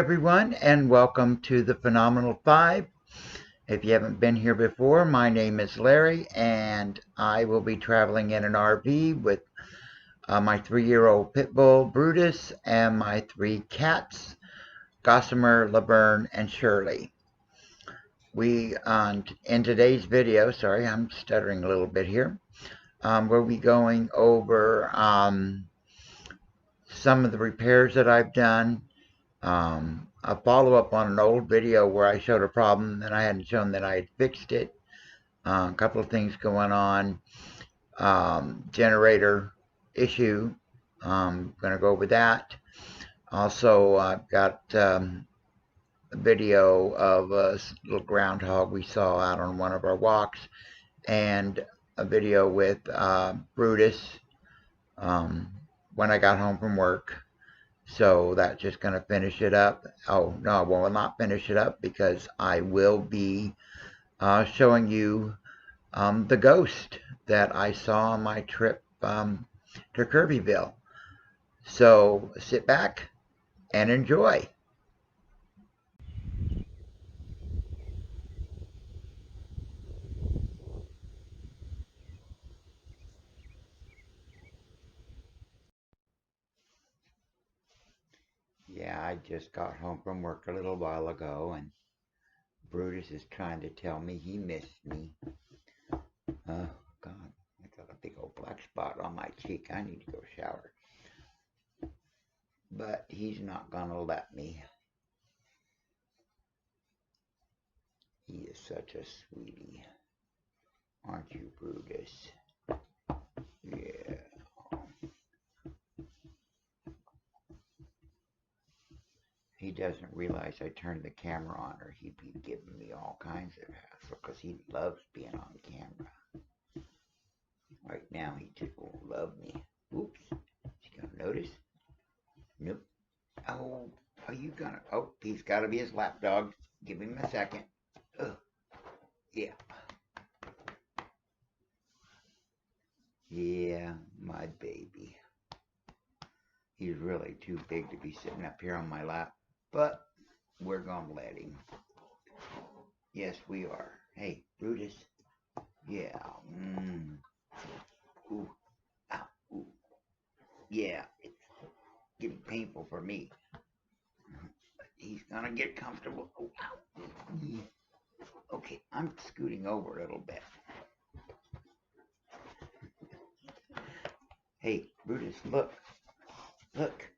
everyone, and welcome to the Phenomenal Phive. If you haven't been here before, my name is Larry, and I will be traveling in an RV with my 3-year-old pit bull, Brutus, and my 3 cats, Gossamer, Laverne, and Shirley. In today's video, sorry, I'm stuttering a little bit here, we'll be going over some of the repairs that I've done, a follow-up on an old video where I showed a problem and I hadn't shown that I had fixed it. A couple of things going on. Generator issue. I'm going to go over that. Also, I've got a video of a little groundhog we saw out on one of our walks, and a video with Brutus when I got home from work. So that's just going to finish it up. Oh, no, I will not finish it up because I will be showing you the ghost that I saw on my trip to Kirbyville. So sit back and enjoy. Yeah, I just got home from work a little while ago, and Brutus is trying to tell me he missed me. Oh, God, I got a big old black spot on my cheek. I need to go shower. But he's not going to let me. He is such a sweetie. Aren't you, Brutus? Yeah. He doesn't realize I turned the camera on, or he'd be giving me all kinds of hassle because he loves being on camera. Right now, he just won't love me. Oops. Is he going to notice? Nope. Oh, are you going to? Oh, he's got to be his lap dog. Give him a second. Ugh. Yeah. Yeah, my baby. He's really too big to be sitting up here on my lap, but we're going to let him. Yes, we are. Hey, Brutus. Yeah. Ooh. Ow. Ooh. Yeah, it's getting painful for me. He's going to get comfortable. Oh, ow. Yeah. Okay, I'm scooting over a little bit. Hey, Brutus, look. Look.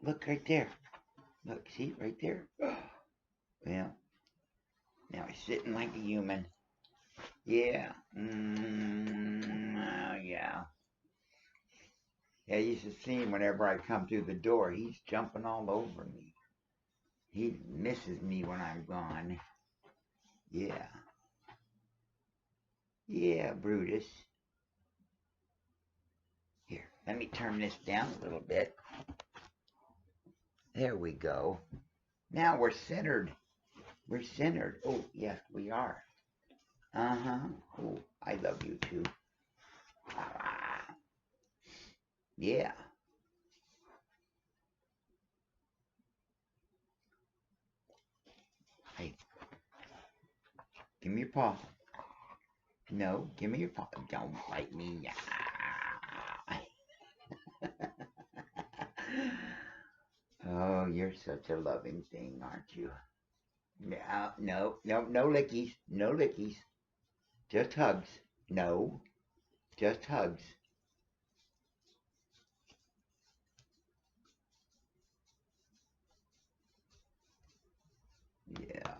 Look right there. Look, see, right there? Well, now he's sitting like a human. Yeah. Yeah. Yeah, you should see him whenever I come through the door. He's jumping all over me. He misses me when I'm gone. Yeah. Yeah, Brutus. Here, let me turn this down a little bit. There we go. Now we're centered. We're centered. Oh, yes, we are. Uh-huh. Oh, I love you too. Ah. Yeah. Hey, give me your paw. No, give me your paw. Don't bite me. Oh, you're such a loving thing, aren't you? No, no, no, no lickies. No lickies. Just hugs. No, just hugs. Yeah.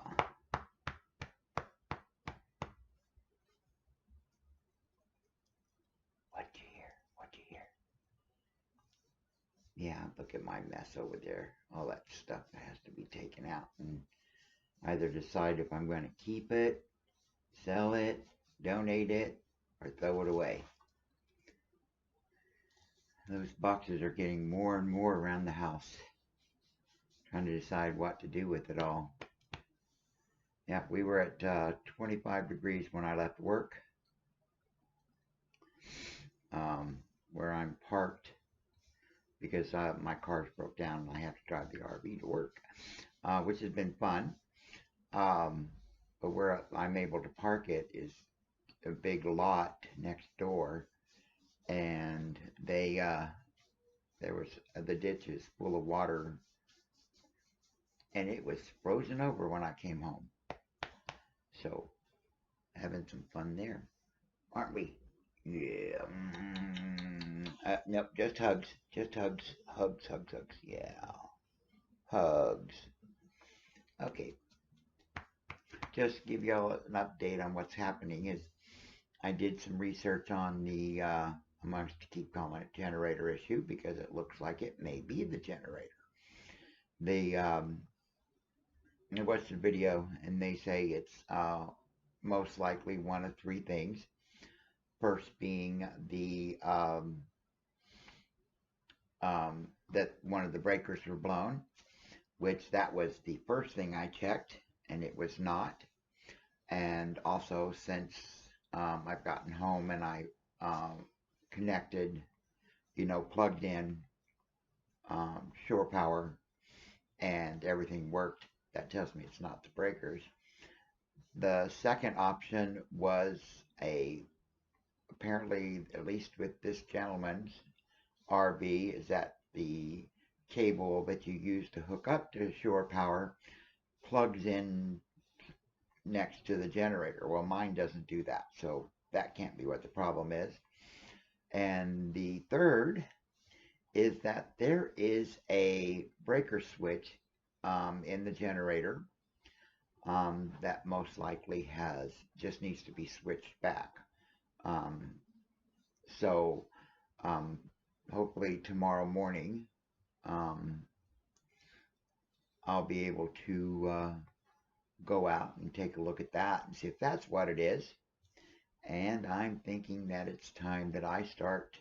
What'd you hear? What'd you hear? Yeah, look at my mess over there. All that stuff that has to be taken out, and either decide if I'm going to keep it, sell it, donate it, or throw it away. Those boxes are getting more and more around the house. Trying to decide what to do with it all. Yeah, we were at 25 degrees when I left work. Where I'm parked, because my car's broke down and I have to drive the RV to work, which has been fun. But where I'm able to park it is a big lot next door, and there was the ditch is full of water, and it was frozen over when I came home. So having some fun there, aren't we? Yeah. Nope, just hugs. Just hugs. Hugs, hugs, hugs. Yeah. Hugs. Okay. Just give y'all an update on what's happening is I did some research on the, I'm going to keep calling it generator issue because it looks like it may be the generator. I watched the video and they say it's most likely one of three things. First being the that one of the breakers were blown, which that was the first thing I checked, and it was not. And also, since I've gotten home and I connected, plugged in shore power, and everything worked, that tells me it's not the breakers. The second option was apparently, at least with this gentleman's RV, is that the cable that you use to hook up to shore power plugs in next to the generator. Well, mine doesn't do that, so that can't be what the problem is. And the third is that there is a breaker switch in the generator that most likely just needs to be switched back. So hopefully tomorrow morning I'll be able to go out and take a look at that and see if that's what it is. And I'm thinking that it's time that I start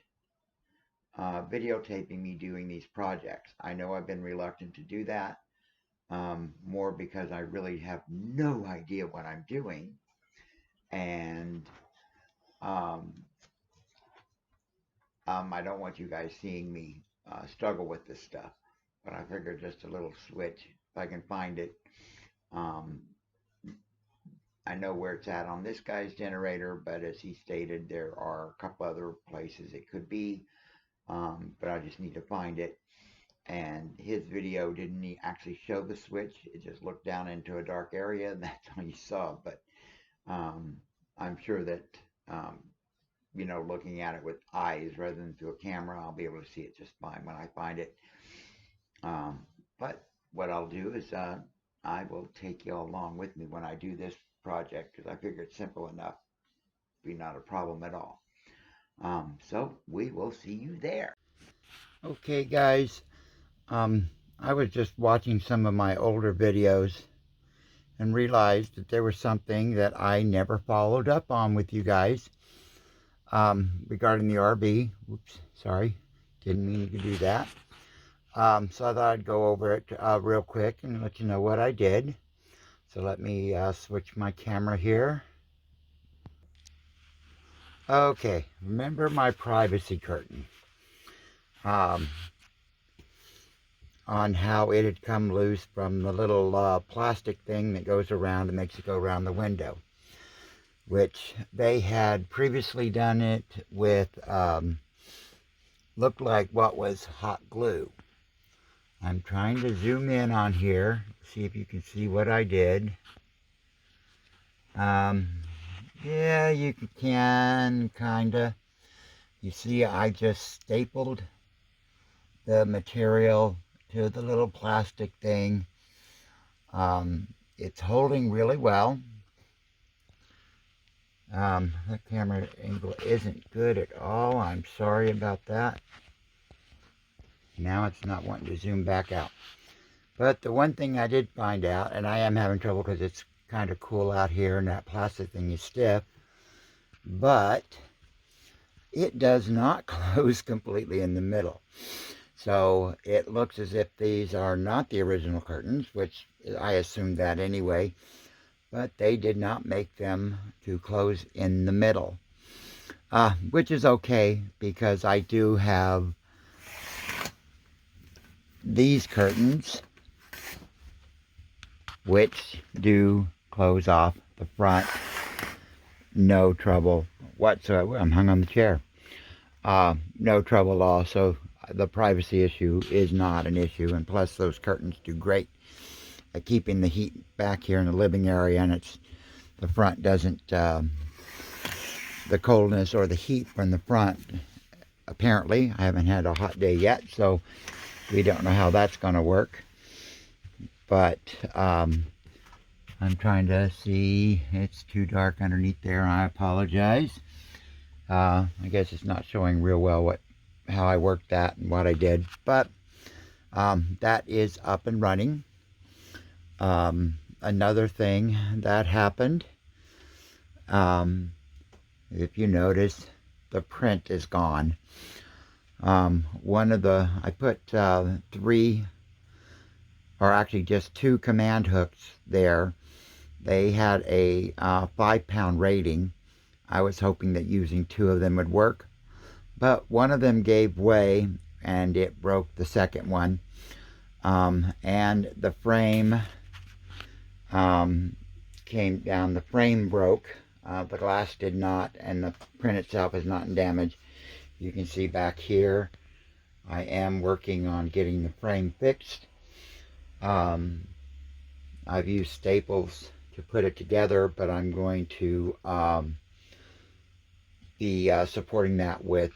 videotaping me doing these projects. I know I've been reluctant to do that, more because I really have no idea what I'm doing, and I don't want you guys seeing me struggle with this stuff, but I figured just a little switch, if I can find it. I know where it's at on this guy's generator, but as he stated, there are a couple other places it could be, but I just need to find it. And his video didn't actually show the switch. It just looked down into a dark area, and that's all you saw. But I'm sure that, looking at it with eyes rather than through a camera, I'll be able to see it just fine when I find it. But what I'll do is I will take you all along with me when I do this project, because I figure it's simple enough, be not a problem at all. So we will see you there. Okay, guys, I was just watching some of my older videos and realized that there was something that I never followed up on with you guys regarding the RV. Oops, sorry, didn't mean to do that. So I thought I'd go over it real quick and let you know what I did. So let me switch my camera here. Okay, remember my privacy curtain on how it had come loose from the little plastic thing that goes around and makes it go around the window, which they had previously done it with looked like what was hot glue. I'm trying to zoom in on here, see if you can see what I did. Yeah, you can, kinda. You see, I just stapled the material to the little plastic thing. It's holding really well. The camera angle isn't good at all. I'm sorry about that. Now it's not wanting to zoom back out. But the one thing I did find out, and I am having trouble because it's kind of cool out here and that plastic thing is stiff, but it does not close completely in the middle. So it looks as if these are not the original curtains, which I assumed that anyway, but they did not make them to close in the middle, which is okay because I do have these curtains, which do close off the front, no trouble whatsoever. I'm hung on the chair. No trouble at all. So the privacy issue is not an issue, and plus those curtains do great at keeping the heat back here in the living area, and the front doesn't, the coldness or the heat from the front, apparently, I haven't had a hot day yet, so we don't know how that's going to work. But I'm trying to see. It's too dark underneath there. I apologize. I guess it's not showing real well how I worked that and what I did. But that is up and running. Another thing that happened, if you notice, the print is gone. I put 3, or actually just 2 command hooks there. They had a 5-pound rating. I was hoping that using 2 of them would work, but one of them gave way and it broke the second one. And the frame came down. The frame broke. The glass did not, and the print itself is not in damage. You can see back here, I am working on getting the frame fixed. I've used staples to put it together, but I'm going to be supporting that with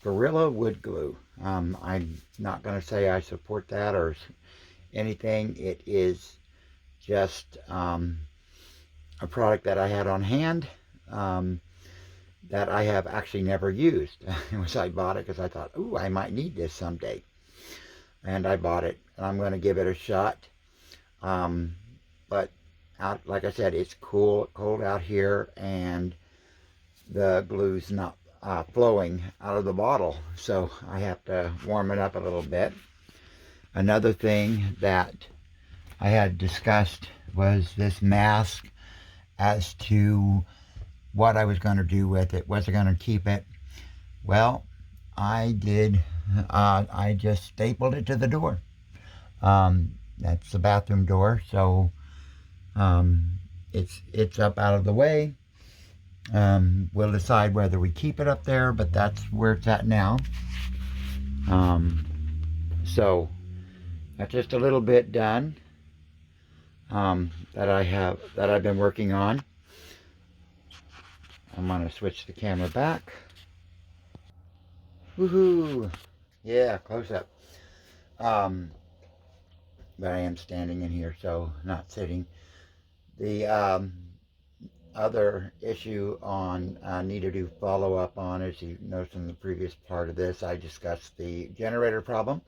Gorilla wood glue. I'm not going to say I support that or anything. It is just a product that I had on hand that I have actually never used. I bought it because I thought, ooh, I might need this someday. And I bought it, and I'm going to give it a shot. But like I said, it's cold out here, and the glue's not flowing out of the bottle, so I have to warm it up a little bit. Another thing that I had discussed was this mask, as to what I was going to do with it. Was I going to keep it? Well, I did. I just stapled it to the door. That's the bathroom door, so it's up out of the way. We'll decide whether we keep it up there, but that's where it's at now. So that's just a little bit done that I've been working on. I'm going to switch the camera back. Woohoo! Yeah, close up. But I am standing in here, so not sitting. The other issue I need to do follow-up on, as you noticed in the previous part of this, I discussed the generator problem.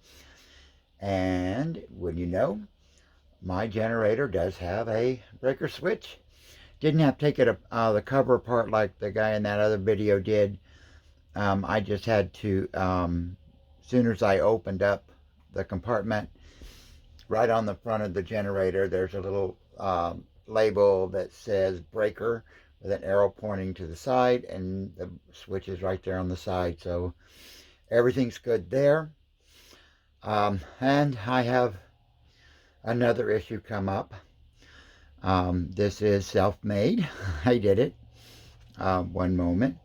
And when you know, my generator does have a breaker switch. Didn't have to take it the cover apart like the guy in that other video did. I just had to, as soon as I opened up the compartment, right on the front of the generator, there's a little label that says breaker with an arrow pointing to the side, and the switch is right there on the side. So everything's good there. And I have another issue come up. This is self-made. I did it. One moment.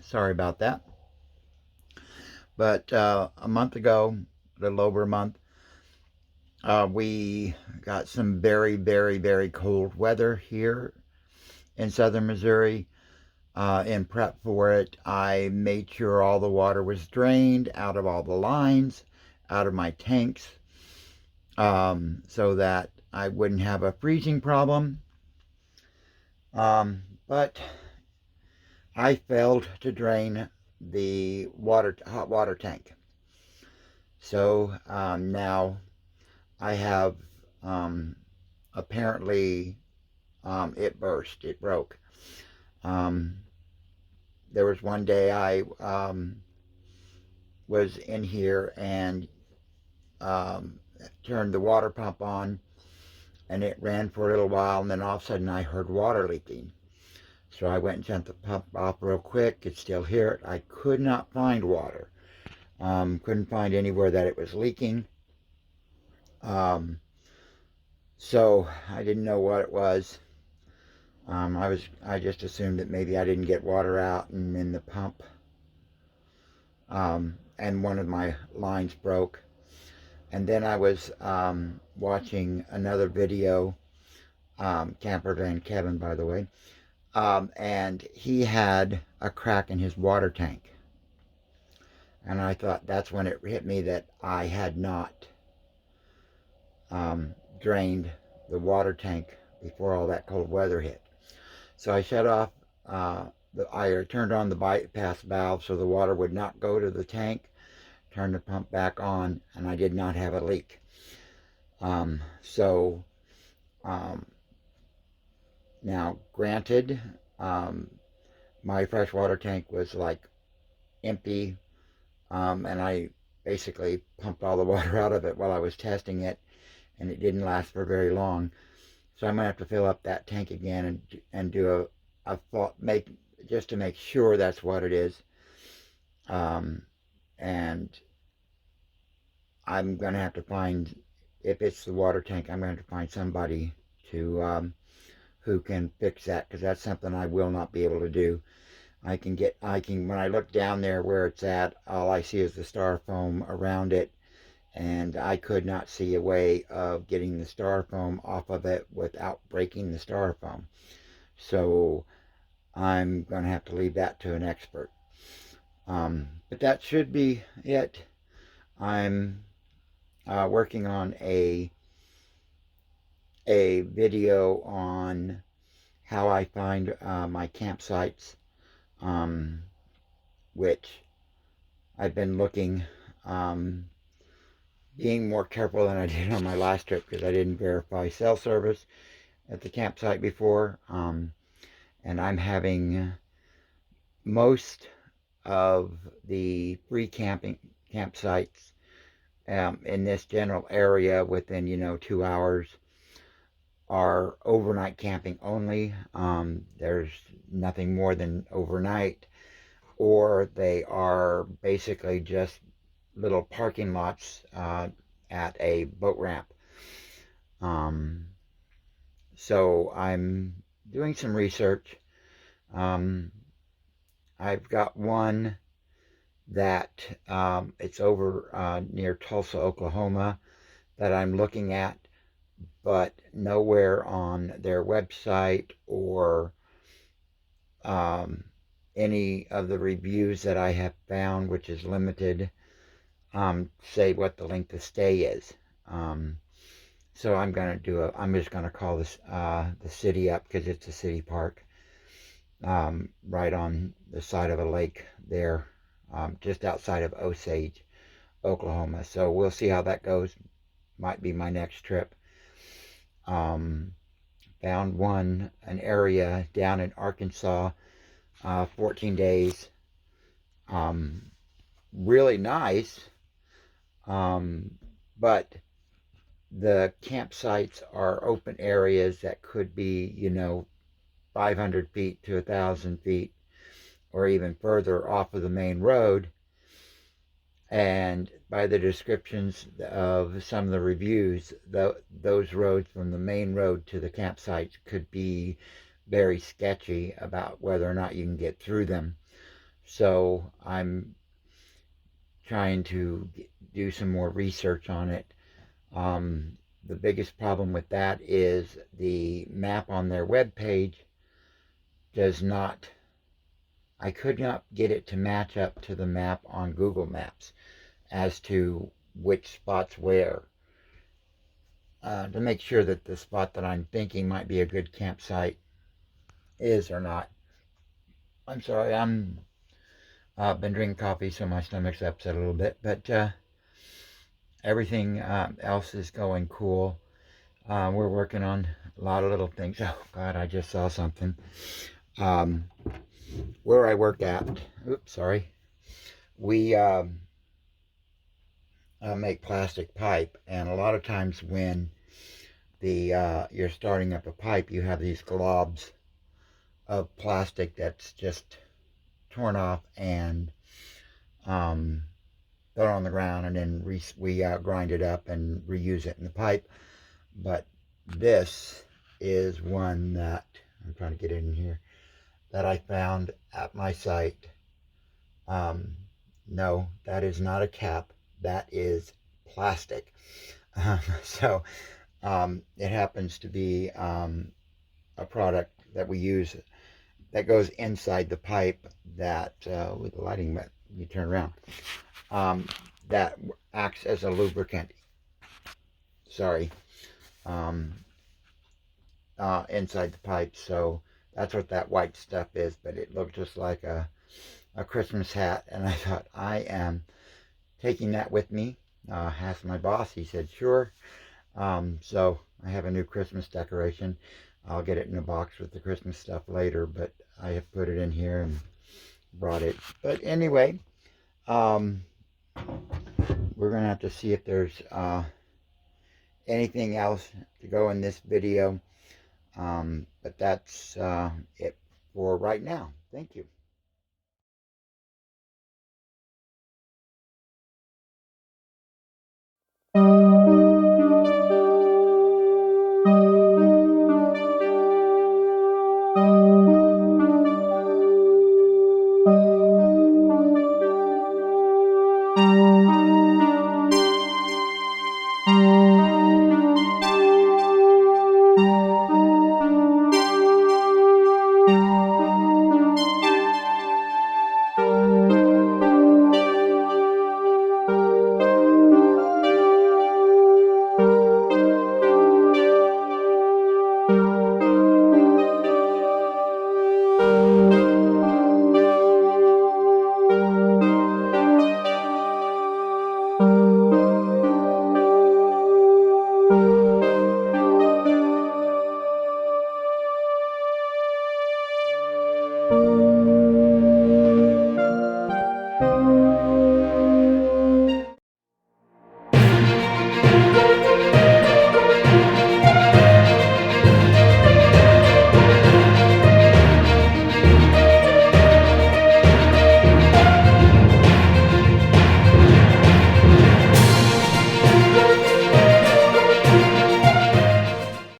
Sorry about that. But a month ago, a little over a month, we got some very, very, very cold weather here in southern Missouri. In prep for it, I made sure all the water was drained out of all the lines, out of my tanks, so that I wouldn't have a freezing problem. But I failed to drain the hot water tank. So now I have, apparently, it burst. It broke. There was one day I was in here and turned the water pump on, and it ran for a little while, and then all of a sudden I heard water leaking. So I went and turned the pump off real quick. Could still hear it. I could not find water. Couldn't find anywhere that it was leaking. So I didn't know what it was. I just assumed that maybe I didn't get water out and in the pump, and one of my lines broke. And then I was watching another video, Camper Van Kevin, by the way, and he had a crack in his water tank. And I thought that's when it hit me that I had not drained the water tank before all that cold weather hit. So I shut off, I turned on the bypass valve so the water would not go to the tank, turned the pump back on, and I did not have a leak. Now, granted, my freshwater tank was like empty, and I basically pumped all the water out of it while I was testing it, and it didn't last for very long. So I'm gonna have to fill up that tank again and do just to make sure that's what it is. And I'm gonna have to find, if it's the water tank, I'm gonna have to find somebody to who can fix that, because that's something I will not be able to do. When I look down there where it's at, all I see is the styrofoam around it, and I could not see a way of getting the styrofoam off of it without breaking the styrofoam. So I'm going to have to leave that to an expert. But that should be it. I'm working on a video on how I find my campsites, which I've been looking, being more careful than I did on my last trip, because I didn't verify cell service at the campsite before, and I'm having most of the free campsites in this general area within 2 hours are overnight camping only. There's nothing more than overnight, or they are basically just little parking lots at a boat ramp. So I'm doing some research. I've got one that it's over near Tulsa, Oklahoma, that I'm looking at, but nowhere on their website or any of the reviews that I have found, which is limited, say what the length of stay is. So I'm just gonna call this the city up, because it's a city park, right on the side of a lake there, just outside of Osage, Oklahoma. So we'll see how that goes. Might be my next trip. Found an area down in Arkansas, 14 days, really nice, but the campsites are open areas that could be 500 feet to 1,000 feet or even further off of the main road. And by the descriptions of some of the reviews, those roads from the main road to the campsites could be very sketchy about whether or not you can get through them. So I'm trying to do some more research on it. The biggest problem with that is the map on their webpage I could not get it to match up to the map on Google Maps as to which spots where, to make sure that the spot that I'm thinking might be a good campsite is or not. I'm sorry, I've been drinking coffee, so my stomach's upset a little bit, but everything else is going cool. We're working on a lot of little things. Oh God, I just saw something. Where I work at, we make plastic pipe, and a lot of times when you're starting up a pipe, you have these globs of plastic that's just torn off and throw it on the ground, and then we grind it up and reuse it in the pipe. But this is one that, I'm trying to get it in here, that I found at my site. No, that is not a cap. That is plastic. So it happens to be a product that we use that goes inside the pipe that, with the lighting, but you turn around, that acts as a lubricant. Sorry. Inside the pipe. So that's what that white stuff is, but it looked just like a Christmas hat, and I thought, I am taking that with me. Asked my boss, he said sure. So I have a new Christmas decoration. I'll get it in a box with the Christmas stuff later, but I have put it in here and brought it. But anyway, we're gonna have to see if there's anything else to go in this video. But that's it for right now. Thank you.